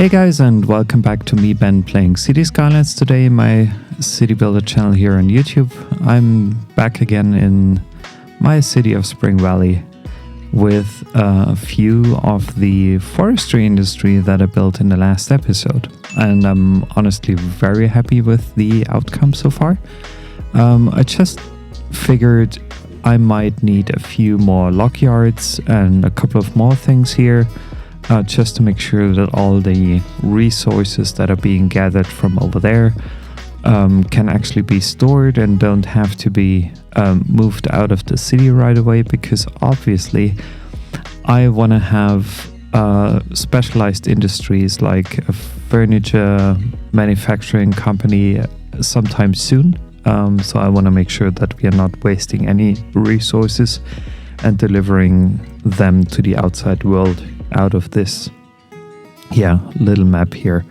Hey guys, and welcome back to me, Ben, playing City Skylines today, my city builder channel here on YouTube. I'm back again in my city of Springvalley with a few of the forestry industry that I built in the last episode. And I'm honestly very happy with the outcome so far. I just figured I might need a few more log yards and a couple of more things here. Just to make sure that all the resources that are being gathered from over there can actually be stored and don't have to be moved out of the city right away, because obviously I want to have specialized industries like a furniture manufacturing company sometime soon. So I want to make sure that we are not wasting any resources and delivering them to the outside world out of this little map here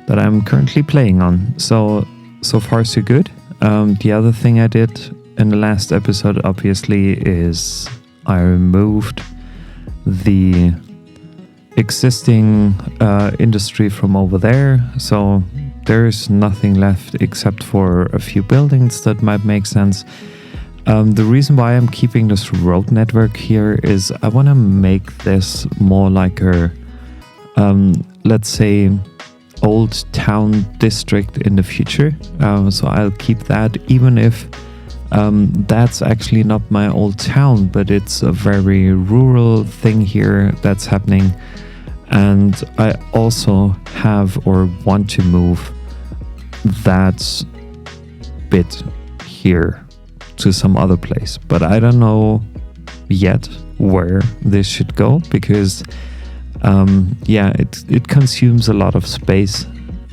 that I'm currently playing on. So far so good. The other thing I did in the last episode obviously is I removed the existing industry from over there, so there's nothing left except for a few buildings that might make sense. The reason why I'm keeping this road network here is I want to make this more like a, let's say, old town district in the future. So I'll keep that, even if that's actually not my old town, but it's a very rural thing here that's happening. And I also have or want to move that bit here to some other place, but I don't know yet where this should go, because it consumes a lot of space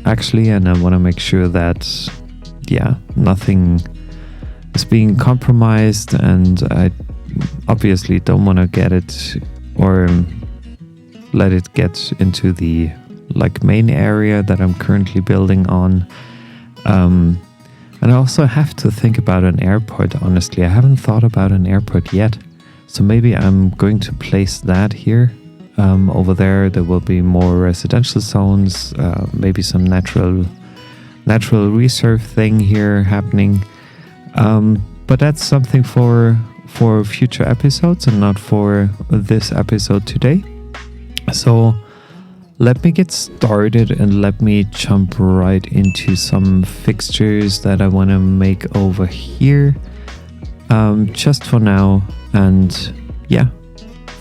actually, and I want to make sure that nothing is being compromised, and I obviously don't want to get it or let it get into the main area that I'm currently building on. And I also have to think about an airport, honestly. I haven't thought about an airport yet. So maybe I'm going to place that here. Over there will be more residential zones, maybe some natural reserve thing here happening. But that's something for future episodes and not for this episode today. So let me get started and let me jump right into some fixtures that I want to make over here, just for now. And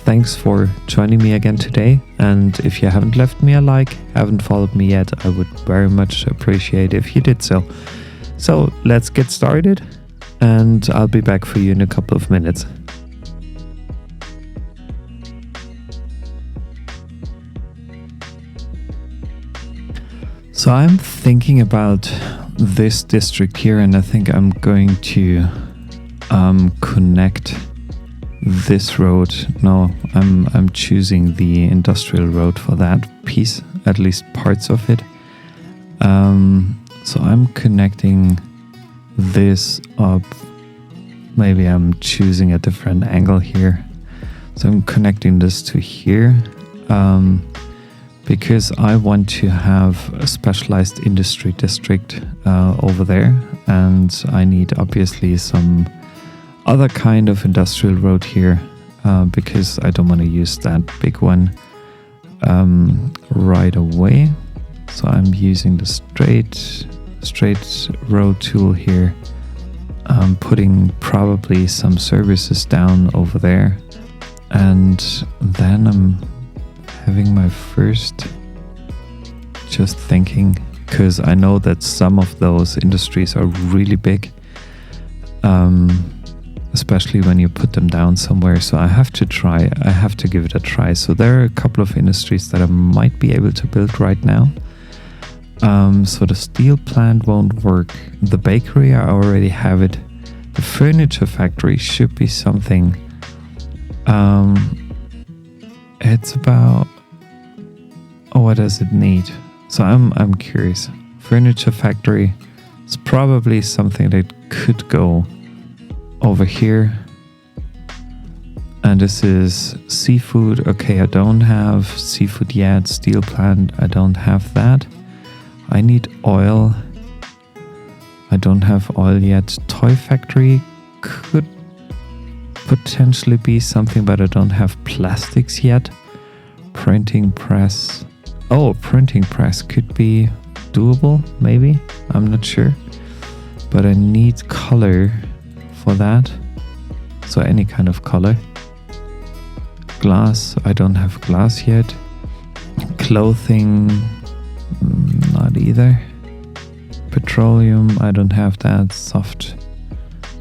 thanks for joining me again today. And if you haven't left me a like, haven't followed me yet, I would very much appreciate if you did so. So let's get started, and I'll be back for you in a couple of minutes. So I'm thinking about this district here, and I think I'm going to connect this road. No, I'm choosing the industrial road for that piece, at least parts of it. So I'm connecting this up. Maybe I'm choosing a different angle here. So I'm connecting this to here. Because I want to have a specialized industry district over there, and I need obviously some other kind of industrial road here, because I don't want to use that big one right away. So I'm using the straight road tool here. I'm putting probably some services down over there, and then I'm having my first just thinking, because I know that some of those industries are really big, especially when you put them down somewhere. So I have to give it a try. So there are a couple of industries that I might be able to build right now. So the steel plant won't work. The bakery, I already have it. The furniture factory should be something. It's about, what does it need? So I'm curious. Furniture factory is probably something that could go over here. And this is seafood. Okay, I don't have seafood yet. Steel plant, I don't have that. I need oil. I don't have oil yet. Toy factory could potentially be something, but I don't have plastics yet. Printing press. Oh, printing press could be doable, maybe. I'm not sure. But I need color for that. So any kind of color. Glass, I don't have glass yet. Clothing, not either. Petroleum, I don't have that. Soft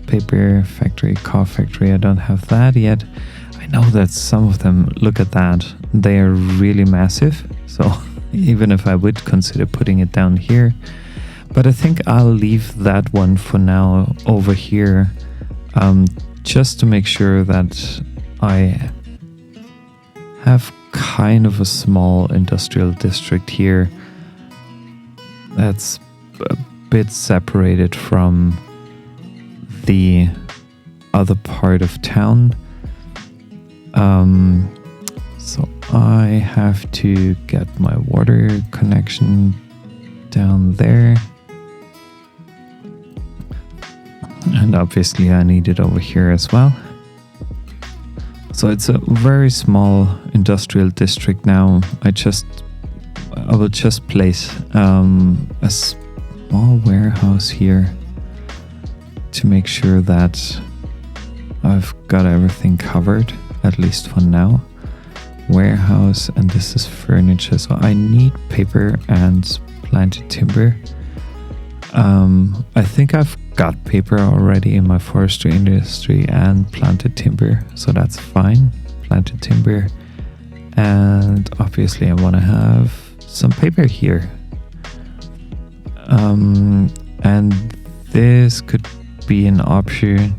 paper factory, car factory, I don't have that yet. I know that some of them, look at that, they are really massive. So even if I would consider putting it down here, but I think I'll leave that one for now over here, just to make sure that I have kind of a small industrial district here that's a bit separated from the other part of town. So I have to get my water connection down there. And obviously I need it over here as well. So it's a very small industrial district now. I will just place a small warehouse here to make sure that I've got everything covered, at least for now. Warehouse, and this is furniture, so I need paper and planted timber. I think I've got paper already in my forestry industry and planted timber, so that's fine. Planted timber, and obviously I want to have some paper here. And this could be an option,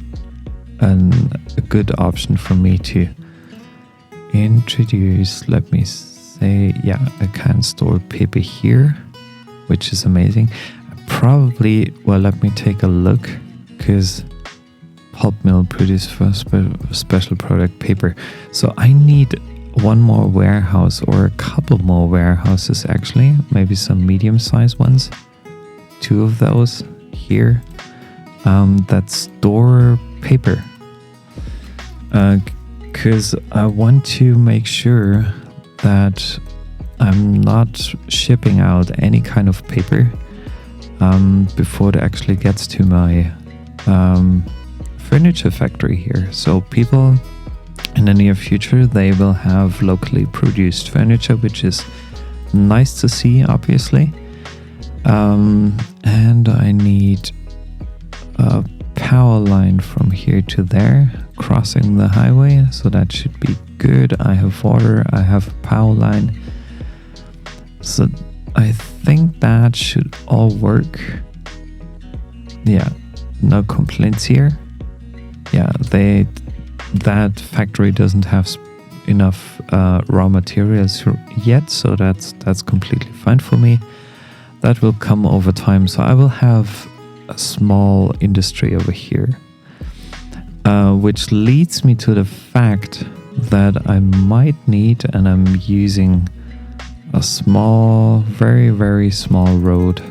and a good option for me to introduce. Let me say, yeah, I can store paper here, which is amazing. Probably, well, let me take a look, because pulp mill produce for special product paper. So I need one more warehouse, or a couple more warehouses actually, maybe some medium-sized ones. 2 of those here that store paper, because I want to make sure that I'm not shipping out any kind of paper before it actually gets to my furniture factory here. So people in the near future, they will have locally produced furniture, which is nice to see, obviously. And I need a power line from here to there, crossing the highway, so that should be good. I have water, I have a power line, so I think that should all work. Yeah, no complaints here. Yeah, that factory doesn't have enough raw materials yet, so that's completely fine for me. That will come over time, so I will have a small industry over here, which leads me to the fact that I might need, and I'm using a small, very, very small road.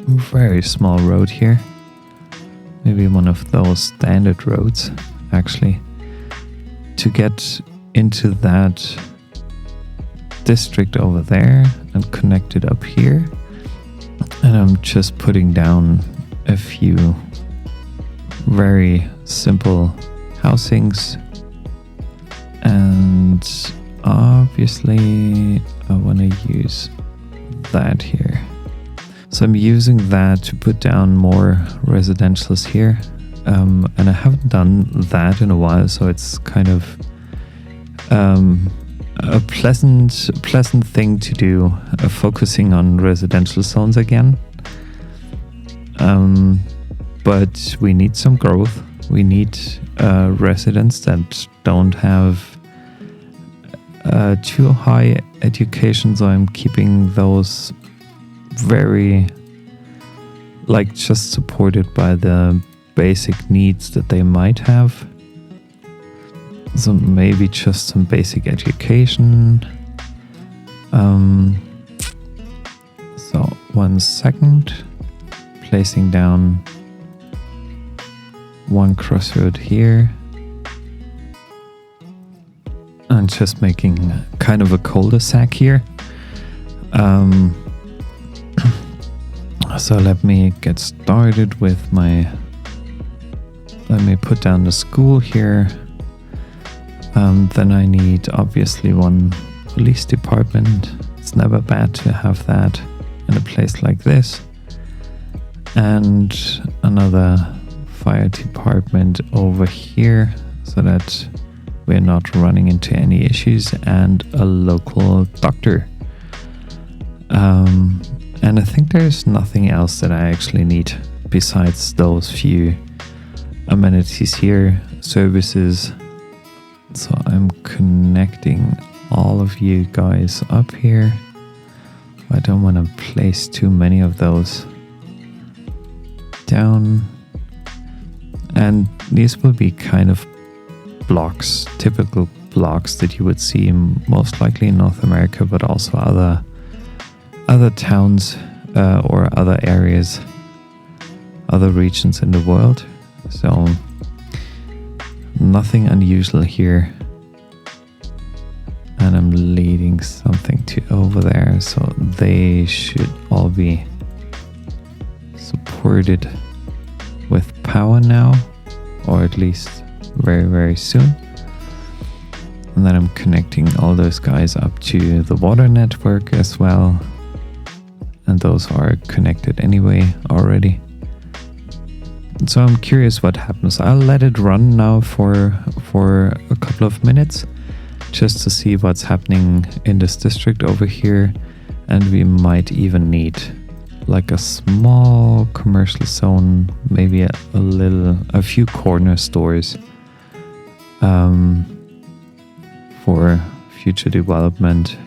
Very small road here. Maybe one of those standard roads, actually, to get into that district over there and connect it up here. And I'm just putting down a few very simple housings, and obviously I want to use that here. So I'm using that to put down more residentials here, and I haven't done that in a while, so it's kind of a pleasant thing to do, focusing on residential zones again. But we need some growth. We need residents that don't have too high education, so I'm keeping those very, like, just supported by the basic needs that they might have. So maybe just some basic education. So 1 second, placing down one crossroad here and just making kind of a cul-de-sac here. So let me get started with let me put down the school here. Then I need obviously one police department. It's never bad to have that in a place like this. And another fire department over here so that we're not running into any issues, and a local doctor. And I think there's nothing else that I actually need besides those few amenities here, services. So I'm connecting all of you guys up here. I don't want to place too many of those down. And these will be kind of blocks, typical blocks that you would see most likely in North America, but also other towns or other areas, other regions in the world. So nothing unusual here. And I'm leading something to over there, so they should all be supported with power now, or at least very, very soon. And then I'm connecting all those guys up to the water network as well. And those are connected anyway already. So I'm curious what happens. I'll let it run now for a couple of minutes just to see what's happening in this district over here. And we might even need like a small commercial zone, maybe a few corner stores for future development,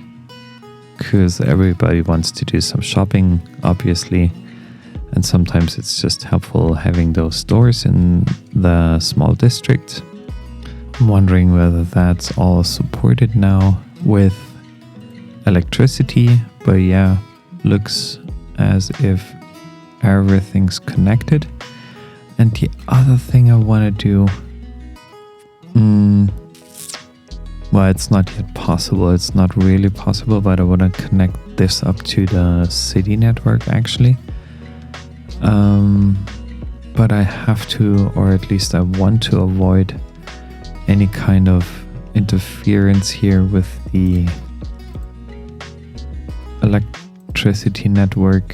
because everybody wants to do some shopping, obviously, and sometimes it's just helpful having those stores in the small district. I'm wondering whether that's all supported now with electricity, but yeah, looks as if everything's connected. And the other thing I want to do, well, it's not yet possible. It's not really possible, but I want to connect this up to the city network actually. But I have to, or at least I want to avoid any kind of interference here with the electricity network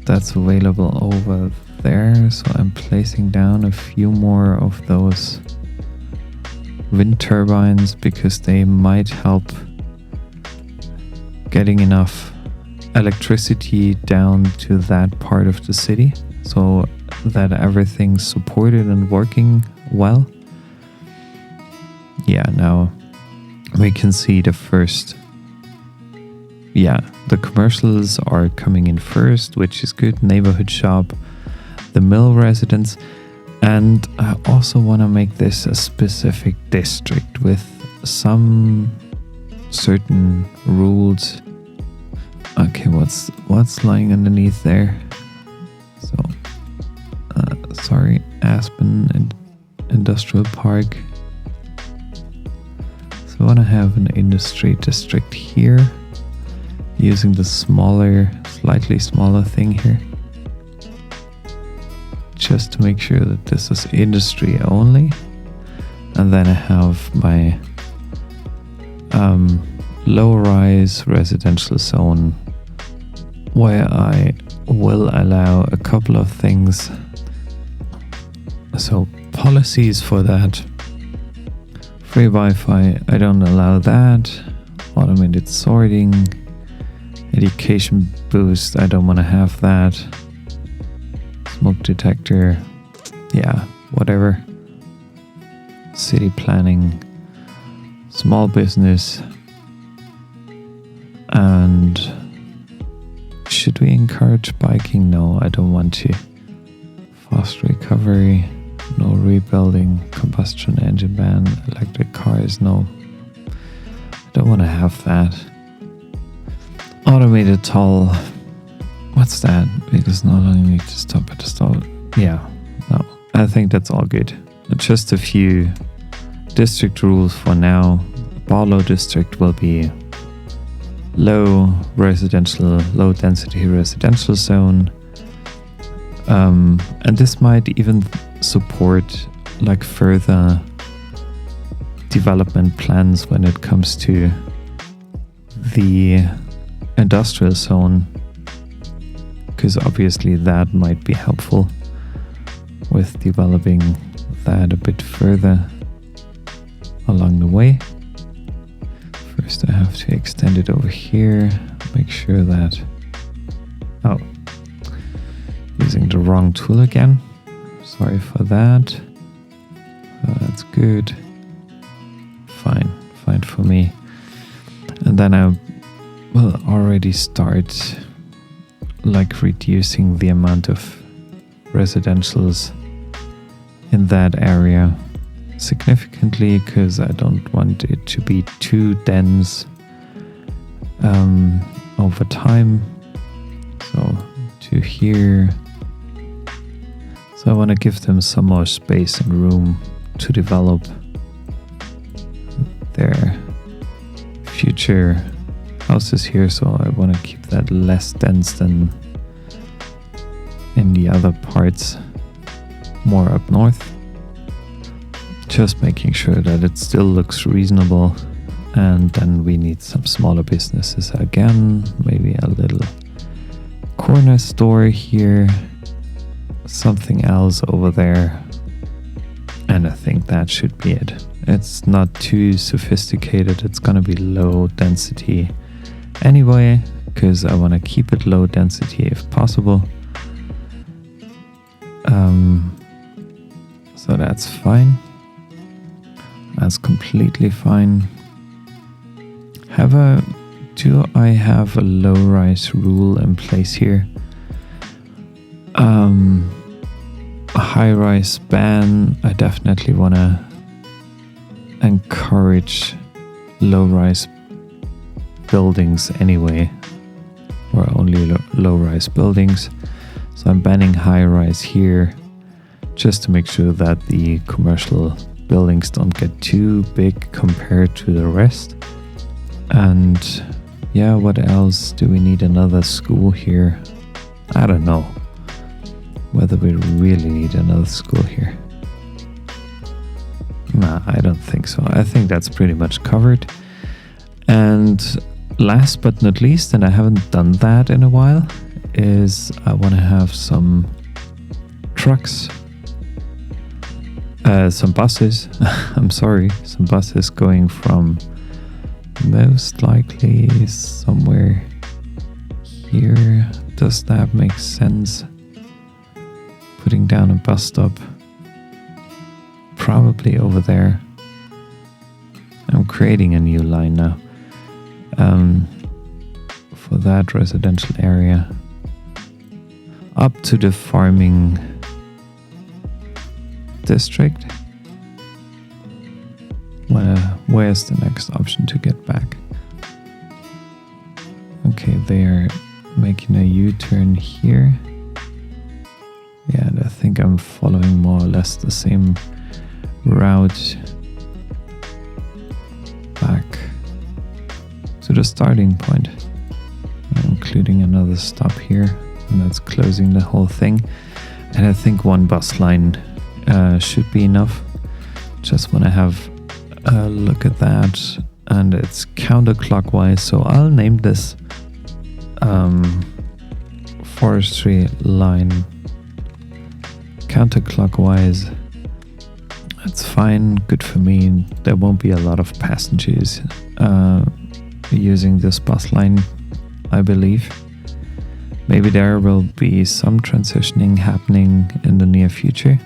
that's available over there. So I'm placing down a few more of those wind turbines because they might help getting enough electricity down to that part of the city so that everything's supported and working well. Yeah, now we can see the first. Yeah, the commercials are coming in first, which is good. Neighborhood shop, the mill residence. And I also want to make this a specific district with some certain rules. Okay, what's lying underneath there? So, sorry, Aspen Industrial Park. So I want to have an industry district here, using the slightly smaller thing here, just to make sure that this is industry only. And then I have my low-rise residential zone where I will allow a couple of things. So policies for that: free Wi-Fi, I don't allow that. Automated sorting, education boost, I don't want to have that. Smoke detector, yeah, whatever. City planning, small business, and should we encourage biking? No, I don't want to. Fast recovery, No rebuilding, combustion engine ban, electric cars, no. I don't want to have that. Automated toll. What's that? Because no longer need to stop at the stall. Yeah, no. I think that's all good. Just a few district rules for now. Barlow district will be low density residential zone. And this might even support like further development plans when it comes to the industrial zone, because obviously that might be helpful with developing that a bit further along the way. First I have to extend it over here, make sure that, oh, using the wrong tool again, sorry for that. That's good, fine for me. And then I will already start like reducing the amount of residentials in that area significantly, because I don't want it to be too dense over time. So to here, so I want to give them some more space and room to develop their future houses here, so I want to keep that less dense than in the other parts more up north. Just making sure that it still looks reasonable. And then we need some smaller businesses again, maybe a little corner store here, something else over there, and I think that should be it. It's not too sophisticated, it's gonna be low density anyway, because I want to keep it low density if possible. So that's fine. That's completely fine. Do I have a low-rise rule in place here? A high-rise ban. I definitely want to encourage low-rise buildings anyway, or only low-rise buildings. So I'm banning high-rise here, just to make sure that the commercial buildings don't get too big compared to the rest. And yeah, what else? Do we need another school here? I don't know whether we really need another school here. Nah, I don't think so. I think that's pretty much covered. And last but not least, and I haven't done that in a while, is I want to have some trucks, some buses, some buses going from most likely somewhere here. Does that make sense? Putting down a bus stop, probably over there. I'm creating a new line now for that residential area up to the farming district. Where's the next option to get back? Okay, they are making a U-turn here. Yeah, and I think I'm following more or less the same route back to the starting point. I'm including another stop here, and that's closing the whole thing. And I think one bus line should be enough. Just want to have a look at that, and it's counterclockwise, so I'll name this forestry line counterclockwise. That's fine, good for me. There won't be a lot of passengers using this bus line, I believe. Maybe there will be some transitioning happening in the near future.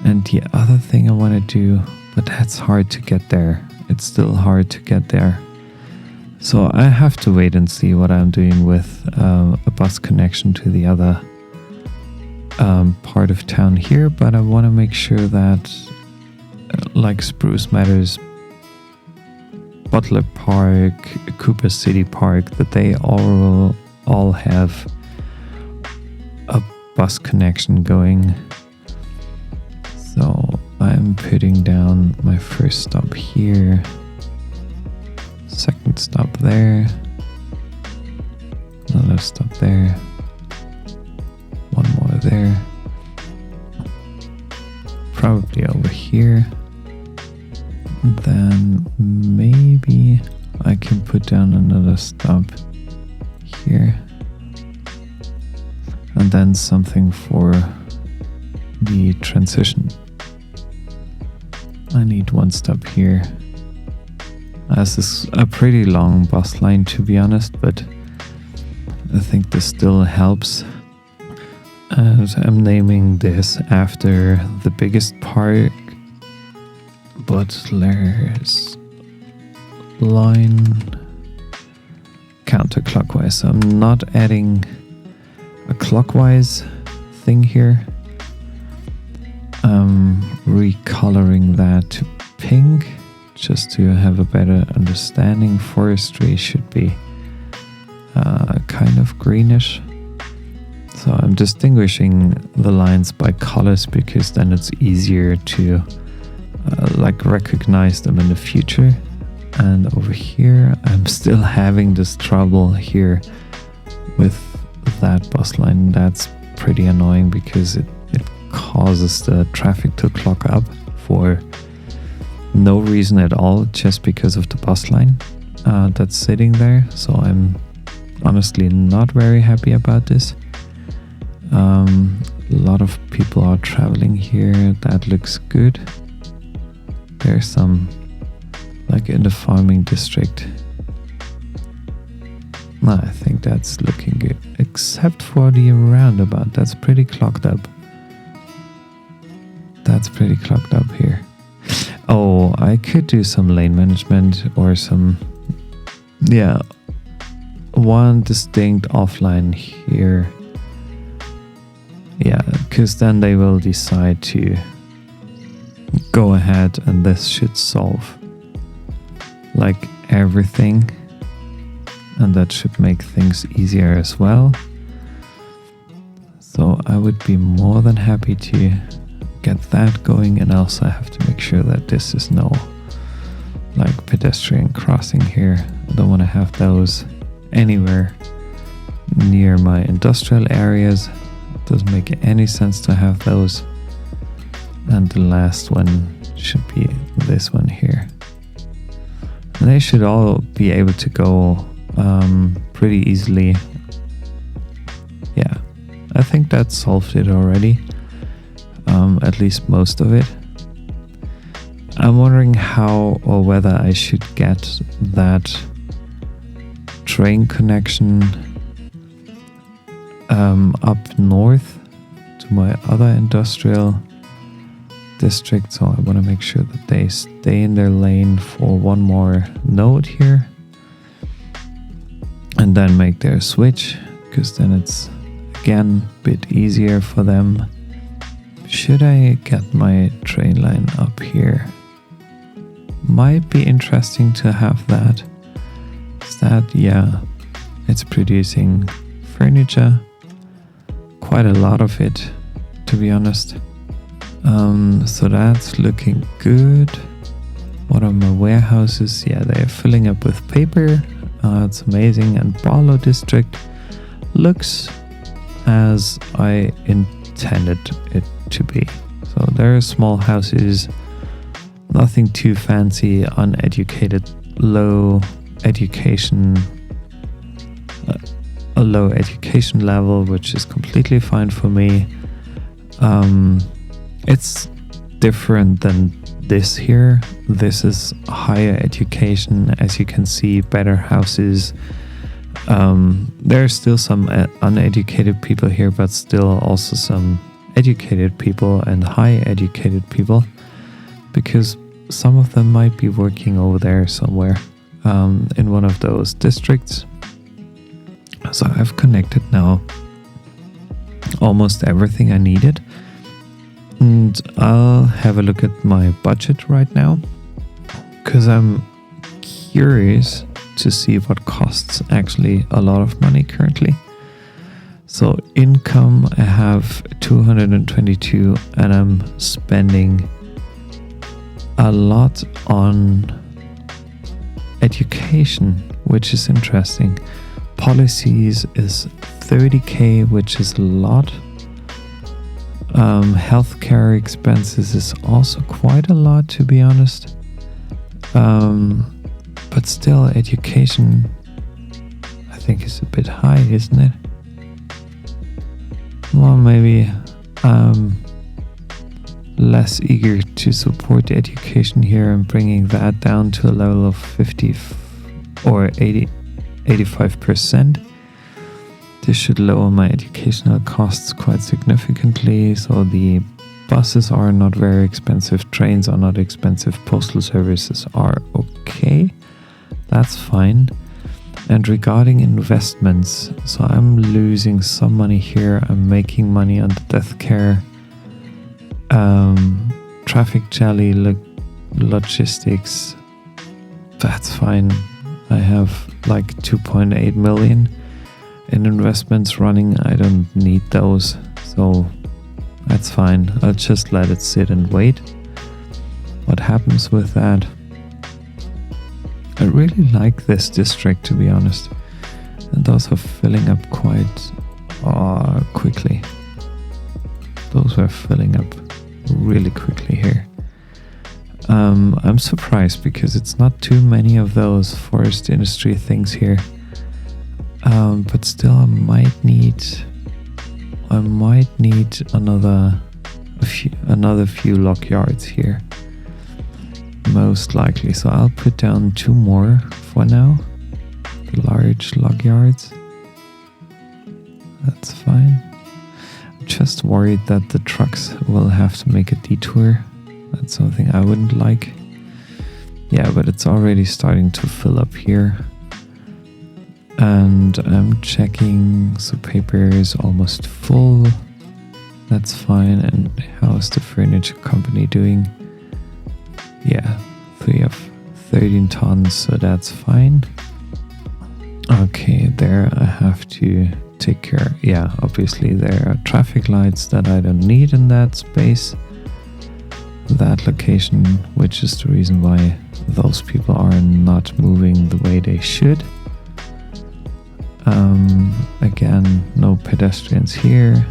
And the other thing I want to do, but that's hard to get there. It's still hard to get there. So I have to wait and see what I'm doing with a bus connection to the other part of town here, but I want to make sure that like Spruce Meadows, Butler Park, Cooper City Park, that they all have a bus connection going. So I'm putting down my first stop here, second stop there, another stop there, one more there, probably over here. And then maybe I can put down another stop here, and then something for the transition. I need one stop here. This is a pretty long bus line, to be honest, but I think this still helps. And I'm naming this after the biggest park, Butler's line counterclockwise. So I'm not adding a clockwise thing here. I'm recoloring that to pink just to have a better understanding. Forestry should be kind of greenish. So I'm distinguishing the lines by colors because then it's easier to like recognize them in the future. And over here I'm still having this trouble here with that bus line. That's pretty annoying because it causes the traffic to clog up for no reason at all, just because of the bus line that's sitting there. So I'm honestly not very happy about this. A lot of people are traveling here. That looks good. There's some like in the farming district. I think that's looking good, except for the roundabout. That's pretty clogged up. That's pretty clogged up here. Oh, I could do some lane management or some, one distinct offline here. Yeah, because then they will decide to go ahead and this should solve like everything. And that should make things easier as well. So I would be more than happy to get that going, and also I have to make sure that this is no like pedestrian crossing here. I don't want to have those anywhere near my industrial areas. It doesn't make any sense to have those. And the last one should be this one here. And they should all be able to go pretty easily. Yeah, I think that solved it already. At least most of it. I'm wondering how or whether I should get that train connection up north to my other industrial district. So I want to make sure that they stay in their lane for one more node here, and then make their switch, because then it's again a bit easier for them. Should I get my train line up here? Might be interesting to have that. Is that, yeah, it's producing furniture, quite a lot of it, to be honest. So that's looking good. What are my warehouses? Yeah, they're filling up with paper. It's amazing. And Barlow District looks as I intended it to be. So there are small houses, nothing too fancy, uneducated, low education, a low education level, which is completely fine for me. It's different than this here. This is higher education, as you can see, better houses. There are still some uneducated people here, but still also some educated people and high educated people, because some of them might be working over there somewhere in one of those districts. So I've connected now almost everything I needed. And I'll have a look at my budget right now, because I'm curious to see what costs actually a lot of money currently. So income, I have 222, and I'm spending a lot on education, which is interesting. Policies is 30k, which is a lot. Healthcare expenses is also quite a lot, to be honest. But still, education, I think, is a bit high, isn't it? Well, maybe I'm less eager to support education here and bringing that down to a level of 50 or 85%. This should lower my educational costs quite significantly. So the buses are not very expensive, trains are not expensive, postal services are okay. That's fine. And regarding investments, so I'm losing some money here. I'm making money on the death care, traffic jelly, logistics. That's fine. I have like 2.8 million in investments running. I don't need those, so that's fine. I'll just let it sit and wait what happens with that. I really like this district, to be honest, and those are filling up quite quickly. Those are filling up really quickly here. I'm surprised because it's not too many of those Forrest Industry things here. But still, I might need another few lock yards here, most likely. So I'll put down 2 more for now, the large log yards. That's fine. I'm just worried that the trucks will have to make a detour. That's something I wouldn't like. Yeah, but it's already starting to fill up here. And I'm checking, so paper is almost full. That's fine. And how is the furniture company doing? Yeah, 3 of 13 tons, so that's fine. Okay, there I have to take care. Yeah, obviously there are traffic lights that I don't need in that space, that location, which is the reason why those people are not moving the way they should. Again, no pedestrians here,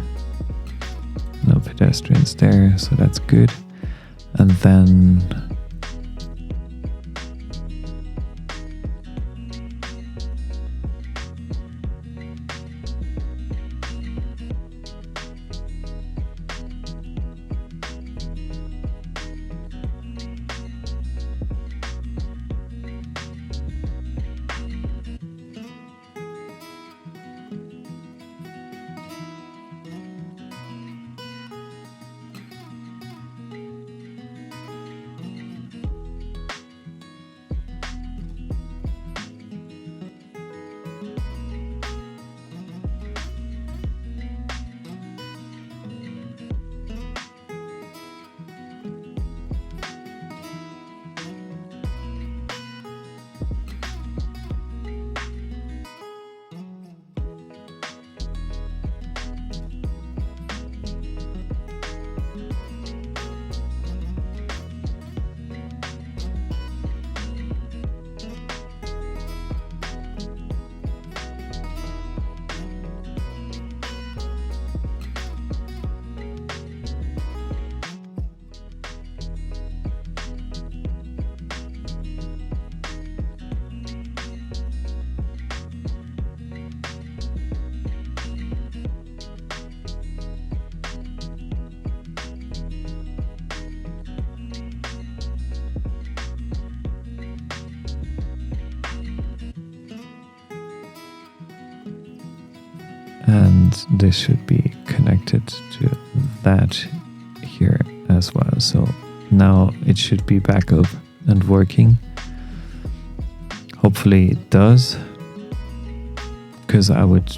no pedestrians there, so that's good. And then and this should be connected to that here as well. So now it should be back up and working. Hopefully it does, because I would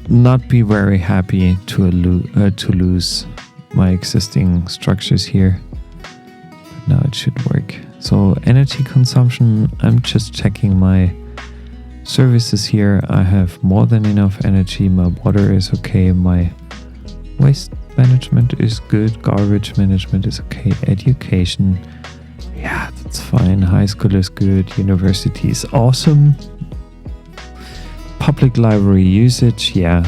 not be very happy to lose my existing structures here. But now it should work. So energy consumption, I'm just checking my services here. I have more than enough energy. My water is okay. My waste management is good. Garbage management is okay. Education, yeah, that's fine. High school is good. University is awesome. Public library usage, yeah,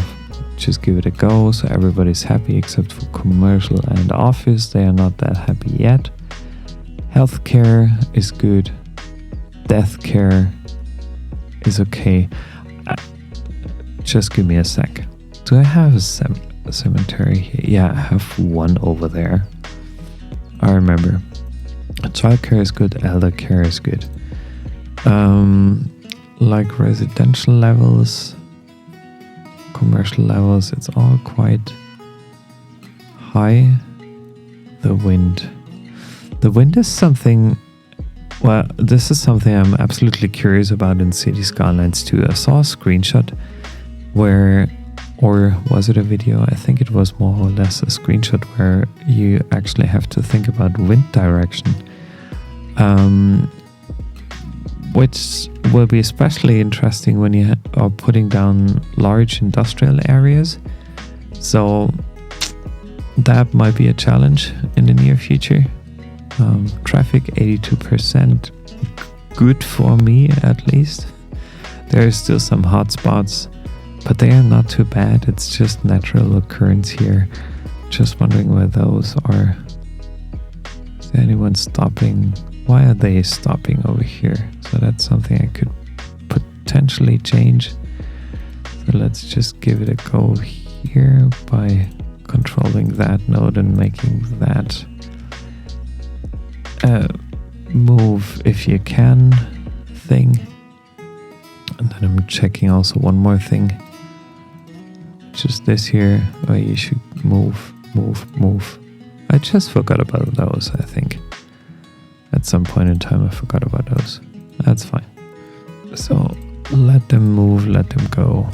just give it a go. So everybody's happy except for commercial and office. They are not that happy yet. Healthcare is good. Death care is okay. Just give me a sec. Do I have a cemetery here? Yeah, I have one over there. I remember. Childcare is good. Elder care is good. Like residential levels, commercial levels, it's all quite high. The wind is something, well, this is something I'm absolutely curious about in City Skylines too. I saw a screenshot where, or was it a video? I think it was more or less a screenshot where you actually have to think about wind direction, which will be especially interesting when you are putting down large industrial areas. So that might be a challenge in the near future. Traffic 82%, good for me at least. There are still some hot spots, but they are not too bad. It's just natural occurrence here. Just wondering where those are. Is there anyone stopping? Why are they stopping over here? So that's something I could potentially change. So let's just give it a go here by controlling that node and making that move if you can thing. And then I'm checking also one more thing, which is this here, where you should move. I just forgot about those, I think. At some point in time I forgot about those. That's fine. So let them move, let them go.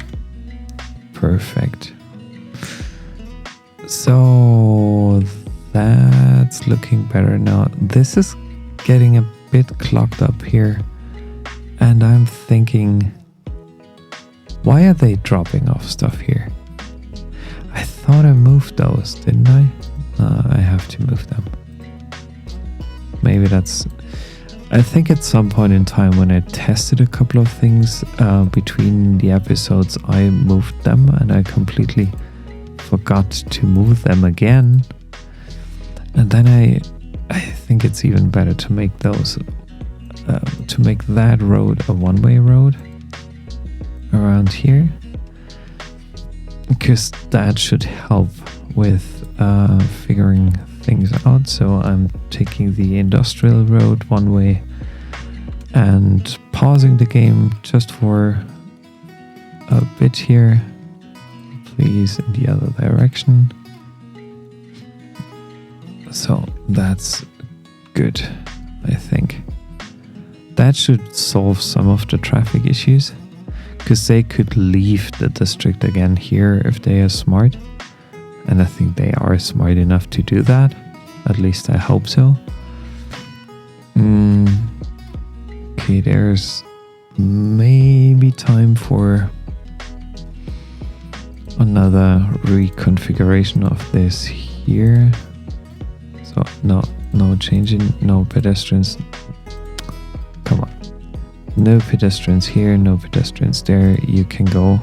Perfect. So that's looking better now. This is getting a bit clogged up here. And I'm thinking, why are they dropping off stuff here? I thought I moved those, didn't I? I have to move them. Maybe that's... I think at some point in time when I tested a couple of things between the episodes, I moved them and I completely forgot to move them again. And then I think it's even better to make those, to make that road a one-way road around here. Because that should help with figuring things out. So I'm taking the industrial road one way and pausing the game just for a bit here, please, in the other direction. So that's good, I think. That should solve some of the traffic issues, because they could leave the district again here if they are smart. And I think they are smart enough to do that. At least I hope so. Okay, there's maybe time for another reconfiguration of this here. So no changing, no pedestrians. Come on. No pedestrians here, no pedestrians there. You can go.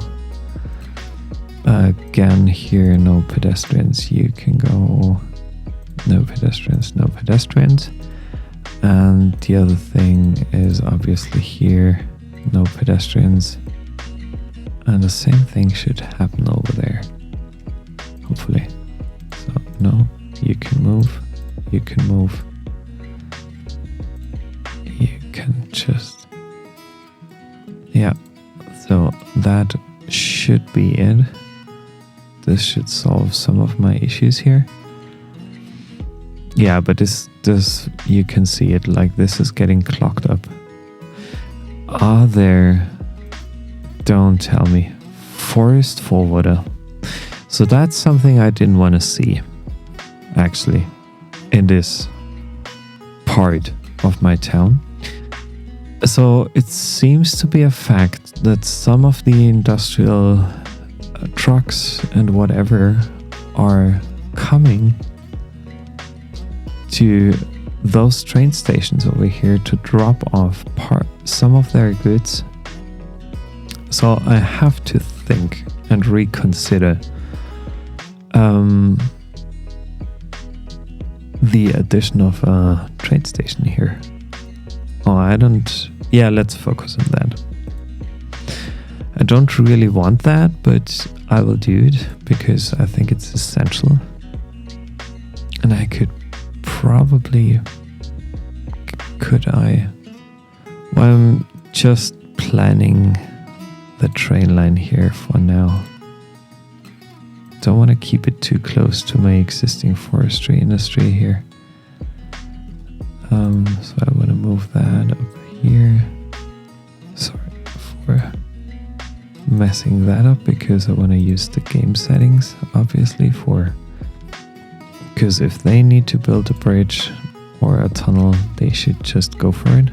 Again here, no pedestrians. You can go. No pedestrians, no pedestrians. And the other thing is obviously here, no pedestrians. And the same thing should happen over there, hopefully. So no, you can move, you can move. You can just, yeah, so that should be it. This should solve some of my issues here. Yeah, but this you can see it, like this is getting clogged up. Are there, don't tell me, forest forwarder. So that's something I didn't want to see, actually, in this part of my town. So it seems to be a fact that some of the industrial trucks and whatever are coming to those train stations over here to drop off some of their goods. So I have to think and reconsider the addition of a train station here. Yeah, let's focus on that. I don't really want that, but I will do it because I think it's essential. And I could probably... Well, I'm just planning the train line here for now. Don't want to keep it too close to my existing forestry industry here. So I want to move that up here. Sorry for messing that up, because I want to use the game settings, obviously, because if they need to build a bridge or a tunnel, they should just go for it.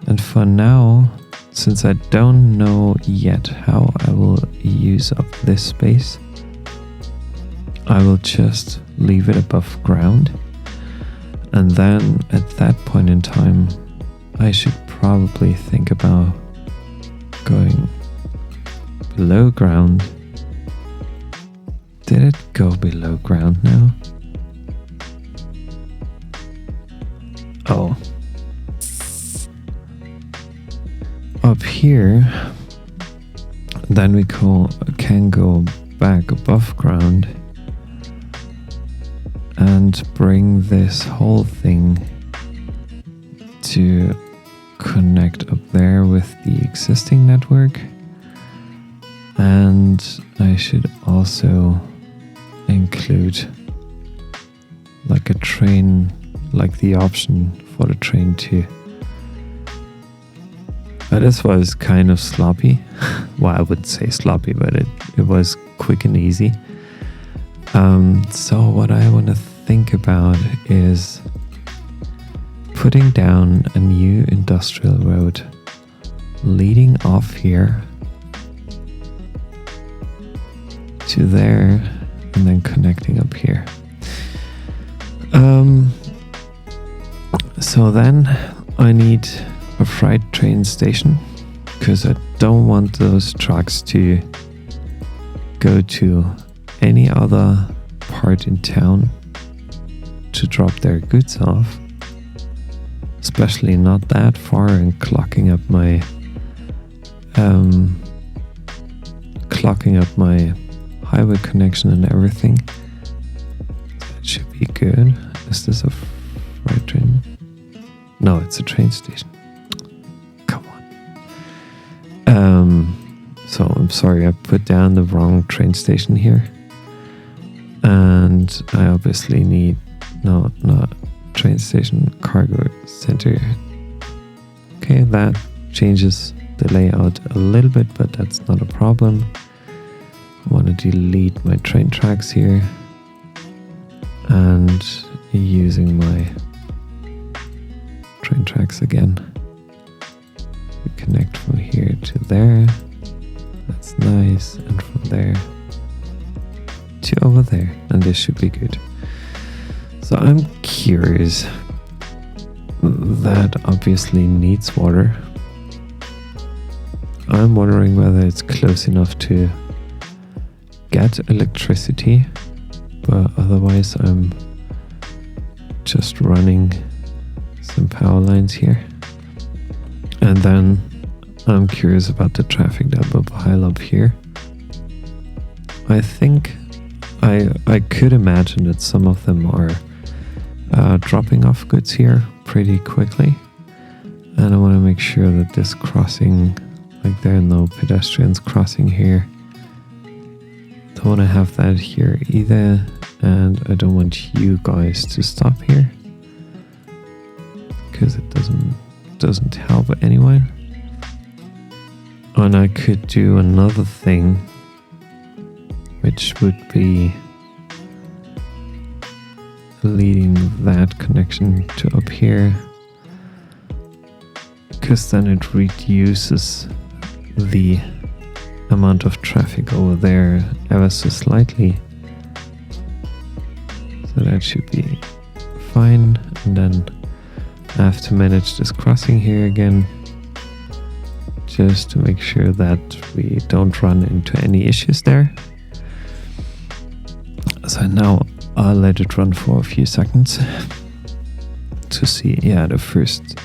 And for now, since I don't know yet how I will use up this space, I will just leave it above ground. And then at that point in time, I should probably think about going below ground. Did it go below ground now? Oh. Up here, then we can go back above ground and bring this whole thing to connect up there with the existing network. And I should also include like a train, like the option for the train to... But this was kind of sloppy. Well, I wouldn't say sloppy, but it was quick and easy. So what I want to think about is putting down a new industrial road leading off here to there and then connecting up here. So then I need a freight train station, because I don't want those trucks to go to any other part in town to drop their goods off, especially not that far, and clocking up my highway connection and everything. That should be good. Is this a freight train? No, it's a train station. Come on. So I'm sorry, I put down the wrong train station here. And I obviously need, not train station, cargo center. Okay, that changes the layout a little bit, but that's not a problem. I want to delete my train tracks here. And using my train tracks again. We connect from here to there. That's nice. And from there to over there. And this should be good. So I'm curious. That obviously needs water. I'm wondering whether it's close enough to get electricity. But otherwise I'm just running some power lines here. And then I'm curious about the traffic that will pile up here. I think I could imagine that some of them are dropping off goods here pretty quickly. And I want to make sure that this crossing, like there are no pedestrians crossing here. Don't want to have that here either. And I don't want you guys to stop here, because it doesn't help anyone. And I could do another thing, which would be leading that connection to up here, because then it reduces the amount of traffic over there ever so slightly. So that should be fine. And then I have to manage this crossing here again, just to make sure that we don't run into any issues there. So now I'll let it run for a few seconds to see. Yeah, the first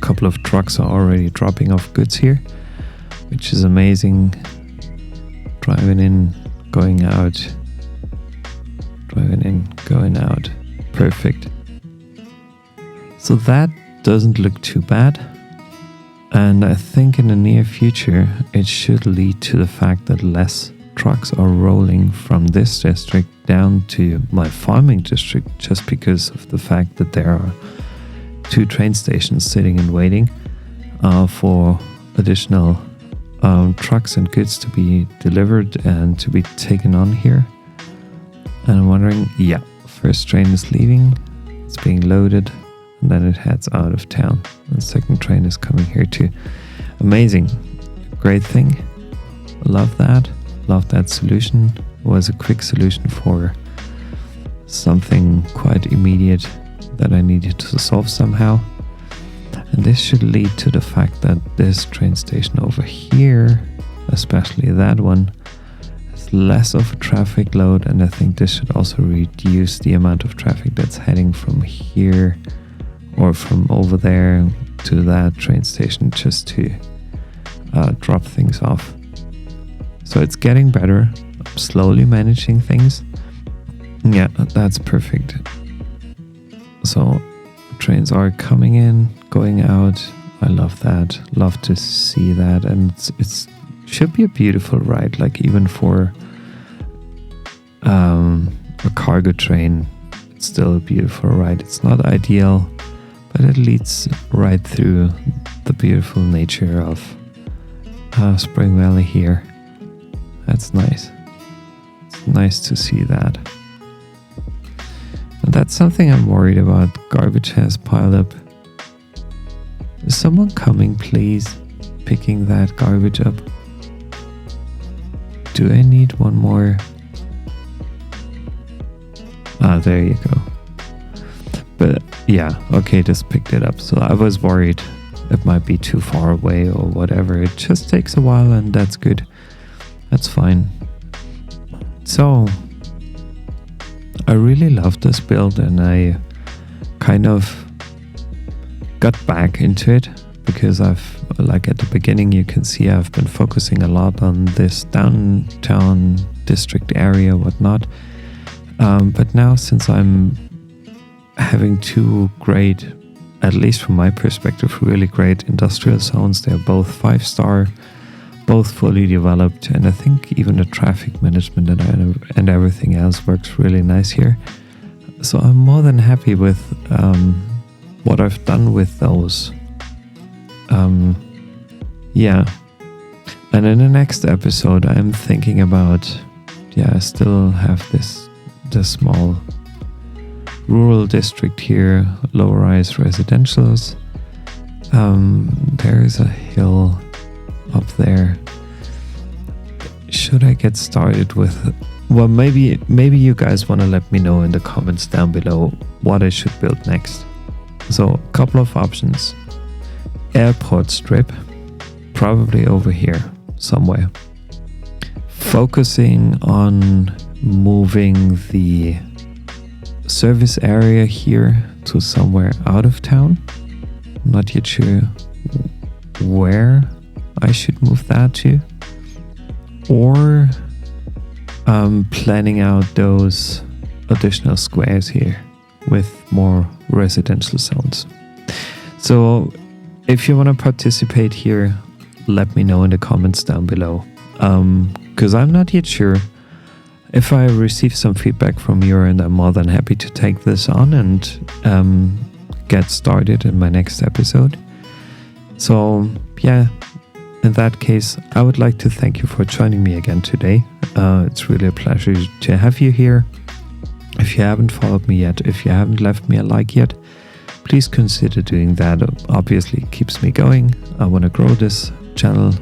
couple of trucks are already dropping off goods here, which is amazing. Driving in, going out, driving in, going out. Perfect. So that doesn't look too bad. And I think in the near future, it should lead to the fact that less trucks are rolling from this district down to my farming district, just because of the fact that there are 2 train stations sitting and waiting for additional trucks and goods to be delivered and to be taken on here. And I'm wondering, yeah, first train is leaving, it's being loaded, and then it heads out of town. The second train is coming here too. Amazing. Great thing. Love that. Love that solution. It was a quick solution for something quite immediate that I needed to solve somehow. And this should lead to the fact that this train station over here, especially that one, has less of a traffic load, and I think this should also reduce the amount of traffic that's heading from here or from over there to that train station just to drop things off. So it's getting better. I'm slowly managing things. Yeah, that's perfect. So trains are coming in, going out. I love that. Love to see that. And it's should be a beautiful ride, like even for a cargo train, it's still a beautiful ride. It's not ideal, but it leads right through the beautiful nature of Springvalley here. That's nice. It's nice to see that. And that's something I'm worried about. Garbage has piled up. Is someone coming, please? Picking that garbage up. Do I need one more? Ah, there you go. But yeah, okay, just picked it up. So I was worried it might be too far away or whatever. It just takes a while, and that's good. That's fine. So I really love this build, and I kind of got back into it because I've, like at the beginning, you can see I've been focusing a lot on this downtown district area, whatnot. But now, since I'm having 2 great, at least from my perspective, really great industrial zones, they're both 5-star, both fully developed, and I think even the traffic management and everything else works really nice here. So I'm more than happy with what I've done with those. Yeah. And in the next episode, I'm thinking about, I still have this small rural district here, low-rise residentials. There is a hill up there. Should I get started with, well, maybe you guys want to let me know in the comments down below what I should build next. So a couple of options. Airport strip, probably over here somewhere. Focusing on moving the service area here to somewhere out of town. Not yet sure where I should move that to. Or planning out those additional squares here with more residential zones. So if you want to participate here, let me know in the comments down below. Because I'm not yet sure. If I receive some feedback from your end, I'm more than happy to take this on and get started in my next episode. So yeah, in that case, I would like to thank you for joining me again today. It's really a pleasure to have you here. If you haven't followed me yet, if you haven't left me a like yet, please consider doing that. Obviously, it keeps me going. I want to grow this channel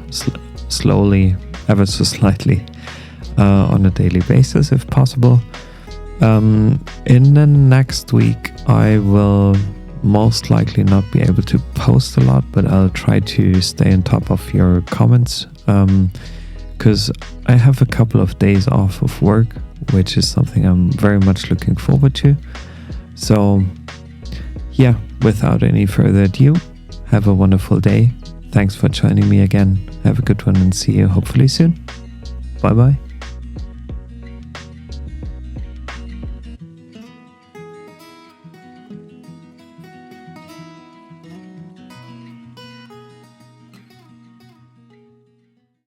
slowly, ever so slightly, on a daily basis if possible. In the next week, I will most likely not be able to post a lot, but I'll try to stay on top of your comments, because I have a couple of days off of work, which is something I'm very much looking forward to. So yeah, without any further ado, have a wonderful day. Thanks for joining me again. Have a good one and see you hopefully soon. Bye bye.